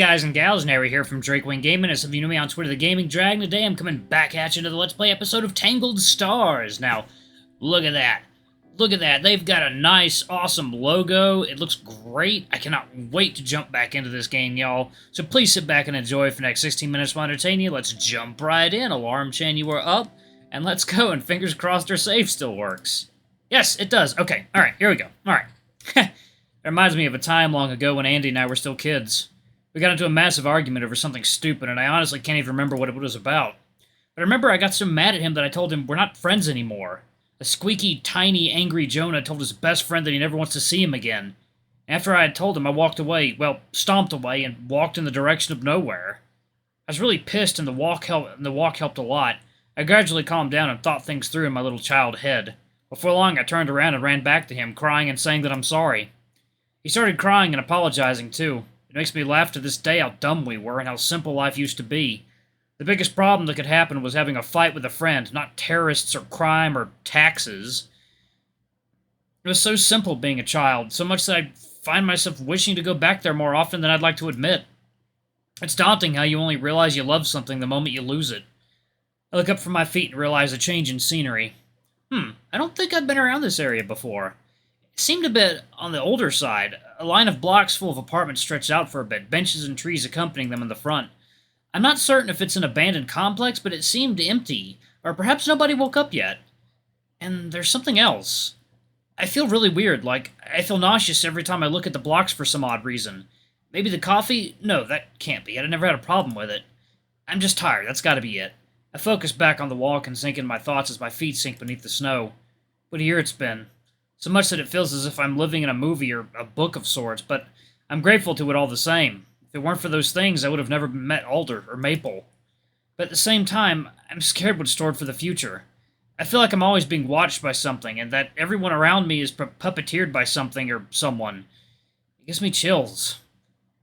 guys and gals, Nary here from Drakewing Gaming. As some of you know me on Twitter, the Gaming Dragon. Today I'm coming back at you to the Let's Play episode of Tangled Stars. Now, look at that. Look at that. They've got a nice, awesome logo. It looks great. I cannot wait to jump back into this game, y'all. So please sit back and enjoy for the next 16 minutes while I entertain you. Let's jump right in. Alarm chain, you are up. And let's go, and fingers crossed our save still works. Yes, it does. Okay, alright, here we go. Alright. It reminds me of a time long ago when Andy and I were still kids. We got into a massive argument over something stupid, and I honestly can't even remember what it was about. But I remember I got so mad at him that I told him we're not friends anymore. The squeaky, tiny, angry Jonah told his best friend that he never wants to see him again. After I had told him, I walked away, well, stomped away, and walked in the direction of nowhere. I was really pissed, and the walk helped a lot. I gradually calmed down and thought things through in my little child head. Before long, I turned around and ran back to him, crying and saying that I'm sorry. He started crying and apologizing, too. It makes me laugh to this day how dumb we were and how simple life used to be. The biggest problem that could happen was having a fight with a friend, not terrorists or crime or taxes. It was so simple being a child, so much that I find myself wishing to go back there more often than I'd like to admit. It's daunting how you only realize you love something the moment you lose it. I look up from my feet and realize a change in scenery. I don't think I've been around this area before. It seemed a bit on the older side. A line of blocks full of apartments stretched out for a bit, benches and trees accompanying them in the front. I'm not certain if it's an abandoned complex, but it seemed empty, or perhaps nobody woke up yet. And there's something else. I feel really weird, like I feel nauseous every time I look at the blocks for some odd reason. Maybe the coffee? No, that can't be it. I never had a problem with it. I'm just tired, that's gotta be it. I focus back on the walk and sink in my thoughts as my feet sink beneath the snow. What a year it's been. So much that it feels as if I'm living in a movie or a book of sorts, but I'm grateful to it all the same. If it weren't for those things, I would have never met Alder or Maple. But at the same time, I'm scared what's stored for the future. I feel like I'm always being watched by something, and that everyone around me is puppeteered by something or someone. It gives me chills.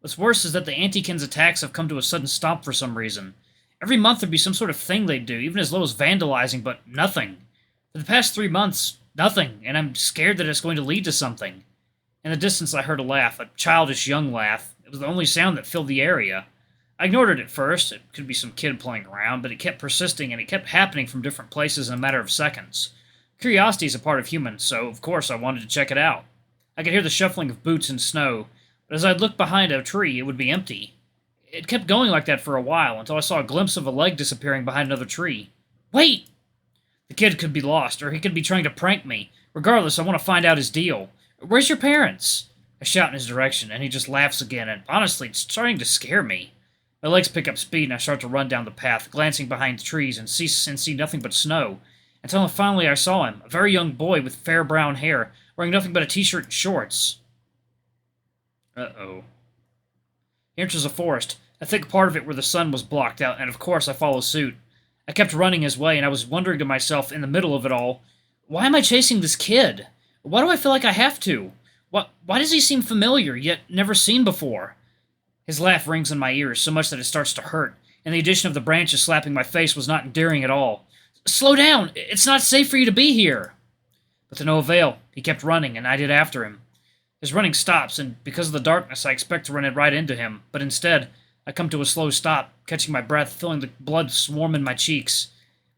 What's worse is that the Antikins' attacks have come to a sudden stop for some reason. Every month there'd be some sort of thing they'd do, even as low as vandalizing, but nothing. For the past 3 months, nothing, and I'm scared that it's going to lead to something. In the distance I heard a laugh, a childish young laugh. It was the only sound that filled the area. I ignored it at first. It could be some kid playing around, but it kept persisting, and it kept happening from different places in a matter of seconds. Curiosity is a part of humans, so of course I wanted to check it out. I could hear the shuffling of boots in snow, but as I'd look behind a tree, it would be empty. It kept going like that for a while, until I saw a glimpse of a leg disappearing behind another tree. Wait! The kid could be lost, or he could be trying to prank me. Regardless, I want to find out his deal. Where's your parents? I shout in his direction, and he just laughs again, and honestly, it's starting to scare me. My legs pick up speed, and I start to run down the path, glancing behind the trees and see nothing but snow. Until finally I saw him, a very young boy with fair brown hair, wearing nothing but a t-shirt and shorts. Uh-oh. He enters a forest, a thick part of it where the sun was blocked out, and of course I follow suit. I kept running his way, and I was wondering to myself, in the middle of it all, why am I chasing this kid? Why do I feel like I have to? Why does he seem familiar, yet never seen before? His laugh rings in my ears, so much that it starts to hurt, and the addition of the branches slapping my face was not endearing at all. Slow down! It's not safe for you to be here! But to no avail. He kept running, and I did after him. His running stops, and because of the darkness, I expect to run right into him, but instead, I come to a slow stop, catching my breath, feeling the blood swarm in my cheeks.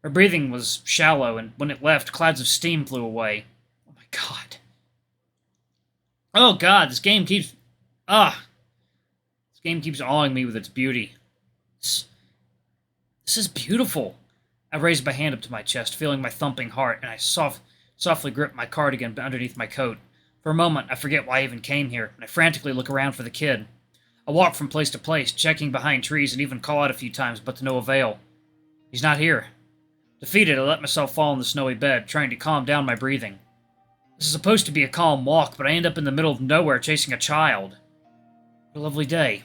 My breathing was shallow, and when it left, clouds of steam flew away. Oh my god. Oh god, this game keeps... This game keeps awing me with its beauty. This is beautiful. I raised my hand up to my chest, feeling my thumping heart, and I softly gripped my cardigan underneath my coat. For a moment, I forget why I even came here, and I frantically look around for the kid. I walk from place to place, checking behind trees and even call out a few times, but to no avail. He's not here. Defeated, I let myself fall in the snowy bed, trying to calm down my breathing. This is supposed to be a calm walk, but I end up in the middle of nowhere chasing a child. What a lovely day.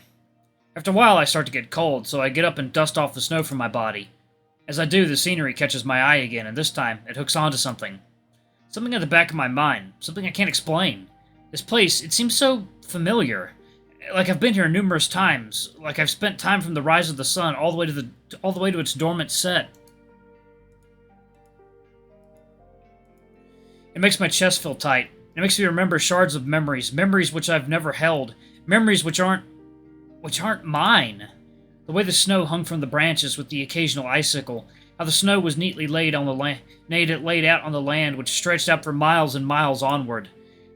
After a while, I start to get cold, so I get up and dust off the snow from my body. As I do, the scenery catches my eye again, and this time, it hooks onto something. Something at the back of my mind, something I can't explain. This place, it seems so familiar. Like I've been here numerous times, like I've spent time from the rise of the sun all the way to its dormant set. It makes my chest feel tight. It makes me remember shards of memories, memories which I've never held, memories which aren't which aren't mine. The way the snow hung from the branches with the occasional icicle, how the snow was neatly laid on the laid out on the land, which stretched out for miles and miles onward.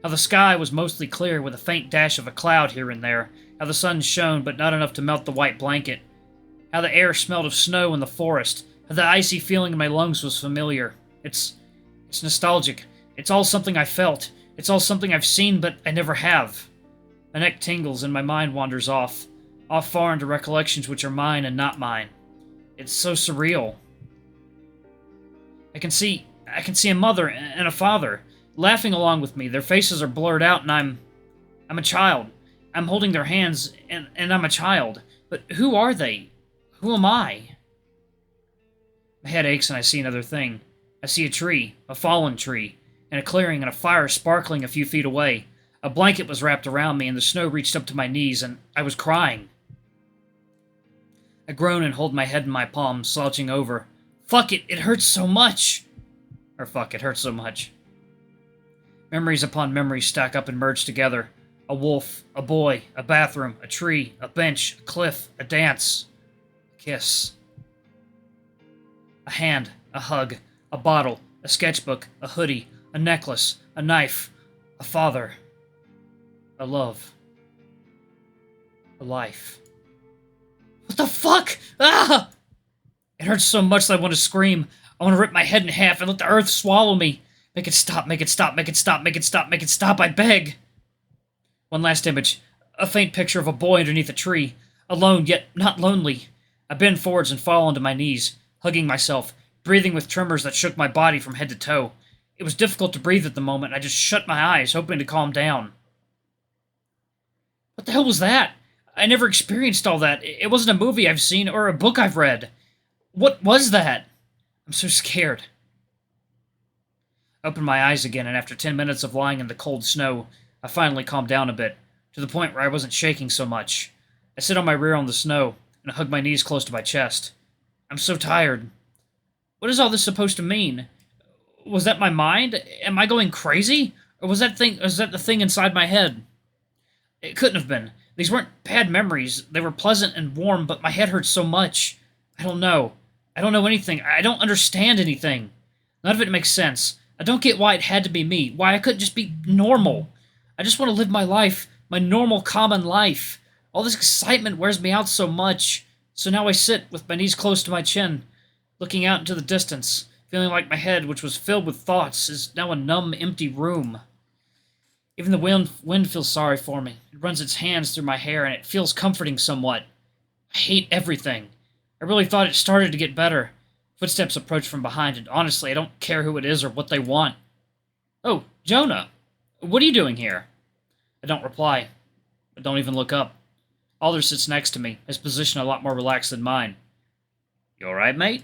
How the sky was mostly clear, with a faint dash of a cloud here and there. How the sun shone, but not enough to melt the white blanket. How the air smelled of snow in the forest. How the icy feeling in my lungs was familiar. It's nostalgic. It's all something I felt. It's all something I've seen, but I never have. My neck tingles and my mind wanders off far into recollections which are mine and not mine. It's so surreal. I can see a mother and a father laughing along with me. Their faces are blurred out, and I'm a child. I'm holding their hands, and I'm a child. But who are they? Who am I? My head aches, and I see another thing. I see a tree, a fallen tree, and a clearing, and a fire sparkling a few feet away. A blanket was wrapped around me, and the snow reached up to my knees, and I was crying. I groan and hold my head in my palms, slouching over. Fuck it, it hurts so much! Or fuck, it hurts so much. Memories upon memories stack up and merge together. A wolf, a boy, a bathroom, a tree, a bench, a cliff, a dance, a kiss. A hand, a hug, a bottle, a sketchbook, a hoodie, a necklace, a knife, a father, a love, a life. What the fuck? Ah! It hurts so much that I want to scream. I want to rip my head in half and let the earth swallow me. Make it stop, make it stop, make it stop, make it stop, make it stop, I beg. One last image. A faint picture of a boy underneath a tree. Alone, yet not lonely. I bend forwards and fall onto my knees, hugging myself, breathing with tremors that shook my body from head to toe. It was difficult to breathe at the moment, and I just shut my eyes, hoping to calm down. What the hell was that? I never experienced all that. It wasn't a movie I've seen or a book I've read. What was that? I'm so scared. I opened my eyes again, and after 10 minutes of lying in the cold snow, I finally calmed down a bit, to the point where I wasn't shaking so much. I sit on my rear on the snow, and hug my knees close to my chest. I'm so tired. What is all this supposed to mean? Was that my mind? Am I going crazy? Or was that the thing inside my head? It couldn't have been. These weren't bad memories. They were pleasant and warm, but my head hurts so much. I don't know. I don't know anything. I don't understand anything. None of it makes sense. I don't get why it had to be me. Why I couldn't just be normal. I just want to live my life. My normal, common life. All this excitement wears me out so much. So now I sit with my knees close to my chin, looking out into the distance, feeling like my head, which was filled with thoughts, is now a numb, empty room. Even the wind feels sorry for me. It runs its hands through my hair, and it feels comforting somewhat. I hate everything. I really thought it started to get better. Footsteps approach from behind, and honestly, I don't care who it is or what they want. Oh, Jonah. What are you doing here? I don't reply. I don't even look up. Alder sits next to me, his position a lot more relaxed than mine. You alright, mate?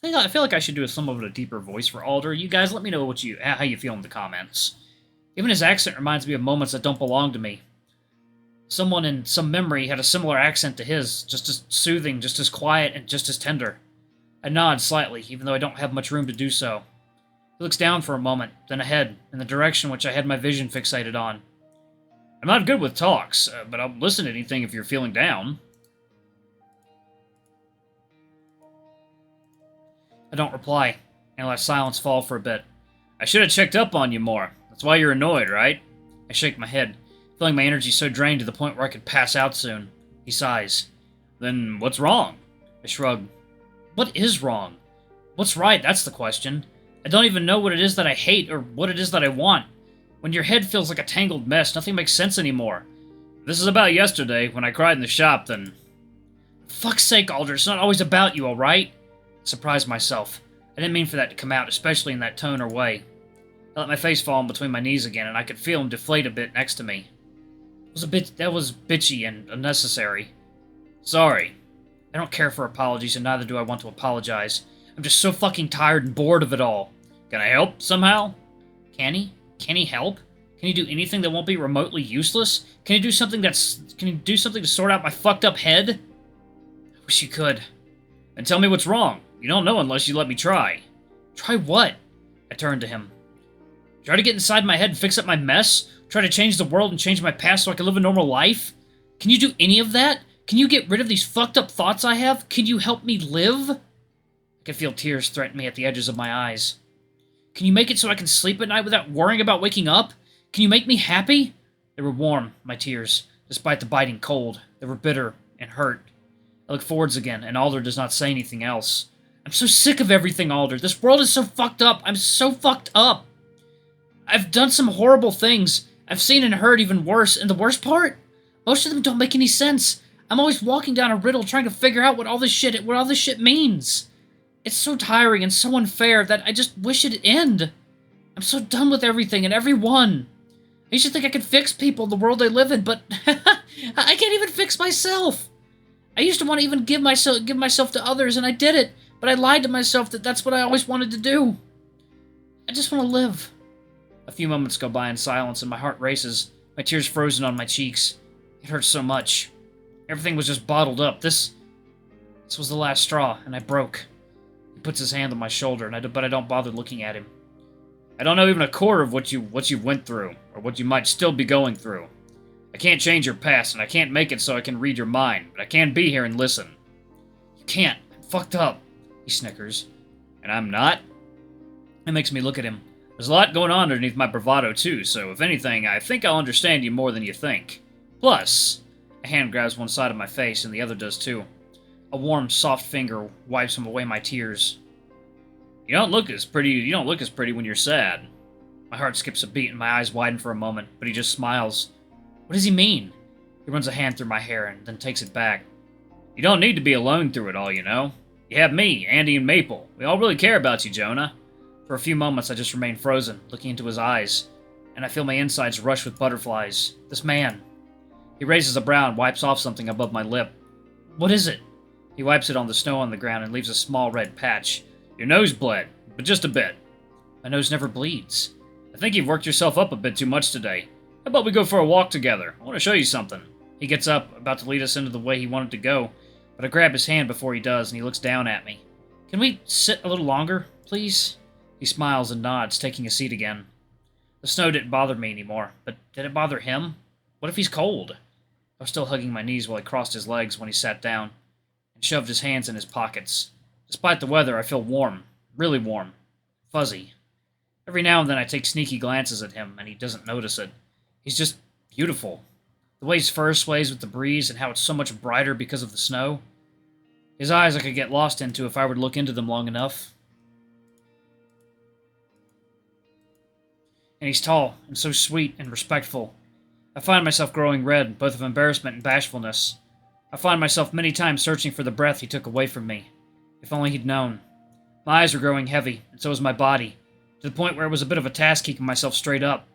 I feel like I should do some of a deeper voice for Alder. You guys, let me know how you feel in the comments. Even his accent reminds me of moments that don't belong to me. Someone in some memory had a similar accent to his, just as soothing, just as quiet, and just as tender. I nod slightly, even though I don't have much room to do so. He looks down for a moment, then ahead, in the direction which I had my vision fixated on. I'm not good with talks, but I'll listen to anything if you're feeling down. I don't reply, and let silence fall for a bit. I should have checked up on you more. That's why you're annoyed, right? I shake my head, feeling my energy so drained to the point where I could pass out soon. He sighs. Then what's wrong? I shrug. What is wrong? What's right? That's the question. I don't even know what it is that I hate or what it is that I want. When your head feels like a tangled mess, nothing makes sense anymore. If this is about yesterday, when I cried in the shop, then... Fuck's sake, Alder, it's not always about you, alright? I surprised myself. I didn't mean for that to come out, especially in that tone or way. I let my face fall in between my knees again, and I could feel him deflate a bit next to me. That was bitchy and unnecessary. Sorry. I don't care for apologies, and neither do I want to apologize. I'm just so fucking tired and bored of it all. Can I help, somehow? Can he? Can he help? Can he do anything that won't be remotely useless? Can he do something to sort out my fucked up head? I wish you could. And tell me what's wrong. You don't know unless you let me try. Try what? I turned to him. Try to get inside my head and fix up my mess? Try to change the world and change my past so I can live a normal life? Can you do any of that? Can you get rid of these fucked up thoughts I have? Can you help me live? I can feel tears threaten me at the edges of my eyes. Can you make it so I can sleep at night without worrying about waking up? Can you make me happy? They were warm, my tears, despite the biting cold. They were bitter and hurt. I look forwards again, and Alder does not say anything else. I'm so sick of everything, Alder. This world is so fucked up. I'm so fucked up. I've done some horrible things. I've seen and heard even worse, and the worst part? Most of them don't make any sense. I'm always walking down a riddle trying to figure out what all this shit means. It's so tiring and so unfair that I just wish it'd end. I'm so done with everything and everyone. I used to think I could fix people in the world they live in, but I can't even fix myself. I used to want to even give myself to others, and I did it, but I lied to myself that that's what I always wanted to do. I just want to live. A few moments go by in silence, and my heart races, my tears frozen on my cheeks. It hurts so much. Everything was just bottled up. This was the last straw, and I broke. He puts his hand on my shoulder, but I don't bother looking at him. I don't know even a quarter of what you went through, or what you might still be going through. I can't change your past, and I can't make it so I can read your mind, but I can be here and listen. You can't. I'm fucked up, he snickers. And I'm not? It makes me look at him. There's a lot going on underneath my bravado, too, so if anything, I think I'll understand you more than you think. Plus, a hand grabs one side of my face, and the other does too. A warm, soft finger wipes away my tears. You don't look as pretty when you're sad. My heart skips a beat and my eyes widen for a moment, but he just smiles. What does he mean? He runs a hand through my hair and then takes it back. You don't need to be alone through it all, you know. You have me, Andy, and Maple. We all really care about you, Jonah. For a few moments, I just remain frozen, looking into his eyes, and I feel my insides rush with butterflies. This man. He raises a brow and wipes off something above my lip. What is it? He wipes it on the snow on the ground and leaves a small red patch. Your nose bled, but just a bit. My nose never bleeds. I think you've worked yourself up a bit too much today. How about we go for a walk together? I want to show you something. He gets up, about to lead us into the way he wanted to go, but I grab his hand before he does, and he looks down at me. Can we sit a little longer, please? He smiles and nods, taking a seat again. The snow didn't bother me anymore, but did it bother him? What if he's cold? I was still hugging my knees while he crossed his legs when he sat down and shoved his hands in his pockets. Despite the weather, I feel warm. Really warm. Fuzzy. Every now and then I take sneaky glances at him, and he doesn't notice it. He's just beautiful. The way his fur sways with the breeze and how it's so much brighter because of the snow. His eyes I could get lost into if I were to look into them long enough. And he's tall, and so sweet and respectful. I find myself growing red, both of embarrassment and bashfulness. I find myself many times searching for the breath he took away from me. If only he'd known. My eyes were growing heavy, and so was my body, to the point where it was a bit of a task keeping myself straight up.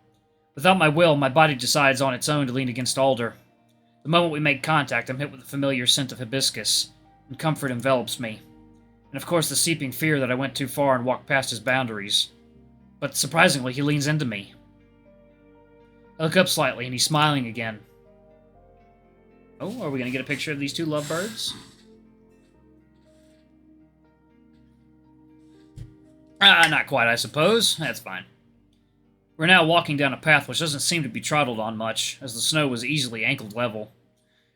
Without my will, my body decides on its own to lean against Alder. The moment we make contact, I'm hit with the familiar scent of hibiscus, and comfort envelops me. And of course the seeping fear that I went too far and walked past his boundaries. But surprisingly, he leans into me. I look up slightly, and he's smiling again. Oh, are we going to get a picture of these two lovebirds? Not quite, I suppose. That's fine. We're now walking down a path which doesn't seem to be trodden on much, as the snow was easily ankle level.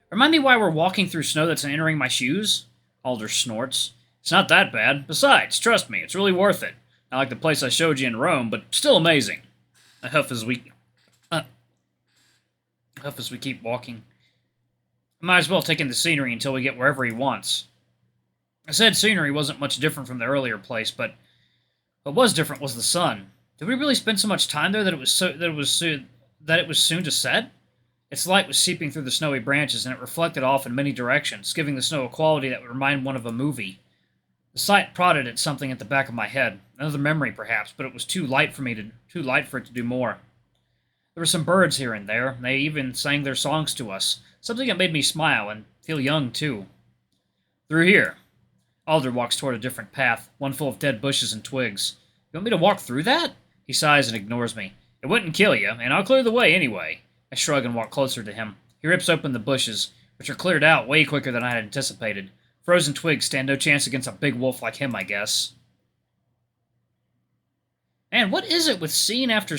Remind me why we're walking through snow that's entering my shoes? Alder snorts. It's not that bad. Besides, trust me, it's really worth it. Not like the place I showed you in Rome, but still amazing. I huff as we keep walking. I might as well take in the scenery until we get wherever he wants. I said scenery wasn't much different from the earlier place, but what was different was the sun. Did we really spend so much time there that it was soon to set? Its light was seeping through the snowy branches, and it reflected off in many directions, giving the snow a quality that would remind one of a movie. The sight prodded at something at the back of my head, another memory perhaps, but it was too light for it to do more. There were some birds here and there, and they even sang their songs to us, something that made me smile and feel young too. Through here. Alder walks toward a different path, one full of dead bushes and twigs. You want me to walk through that? He sighs and ignores me. It wouldn't kill you, and I'll clear the way anyway. I shrug and walk closer to him. He rips open the bushes, which are cleared out way quicker than I had anticipated. Frozen twigs stand no chance against a big wolf like him, I guess. Man, what is it with scene after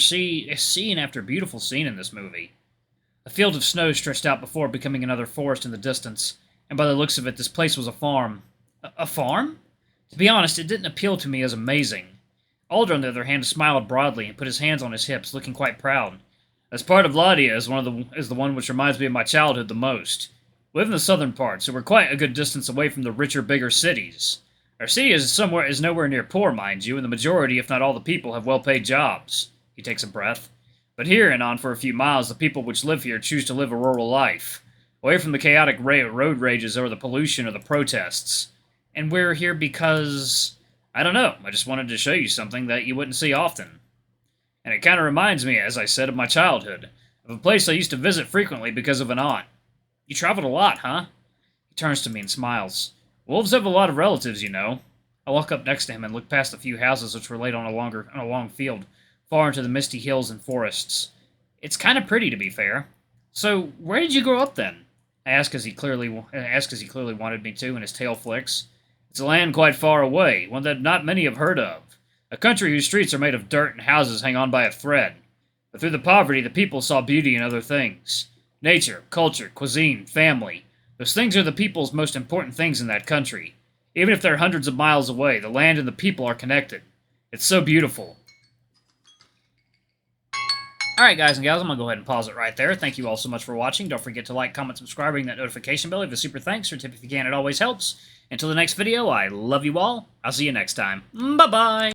beautiful scene in this movie? A field of snow stretched out before becoming another forest in the distance, and by the looks of it, this place was a farm. A farm? To be honest, it didn't appeal to me as amazing. Alder, on the other hand, smiled broadly and put his hands on his hips, looking quite proud. This part of Ladia is the one which reminds me of my childhood the most. We live in the southern part, so we're quite a good distance away from the richer, bigger cities. Our city is nowhere near poor, mind you, and the majority, if not all the people, have well-paid jobs. He takes a breath. But here and on for a few miles, the people which live here choose to live a rural life, away from the chaotic road rages or the pollution or the protests. And we're here because... I don't know, I just wanted to show you something that you wouldn't see often. And it kind of reminds me, as I said, of my childhood, of a place I used to visit frequently because of an aunt. You traveled a lot, huh? He turns to me and smiles. Wolves have a lot of relatives, you know. I walk up next to him and look past the few houses which were laid on a long field, far into the misty hills and forests. It's kind of pretty, to be fair. So, where did you grow up then? I ask as he clearly wanted me to, and his tail flicks. It's a land quite far away, one that not many have heard of. A country whose streets are made of dirt and houses hang on by a thread. But through the poverty, the people saw beauty in other things. Nature, culture, cuisine, family. Those things are the people's most important things in that country. Even if they're hundreds of miles away, the land and the people are connected. It's so beautiful. Alright guys and gals, I'm going to go ahead and pause it right there. Thank you all so much for watching. Don't forget to like, comment, subscribe, ring that notification bell. Leave a super thanks or tip if you can. It always helps. Until the next video, I love you all. I'll see you next time. Bye-bye.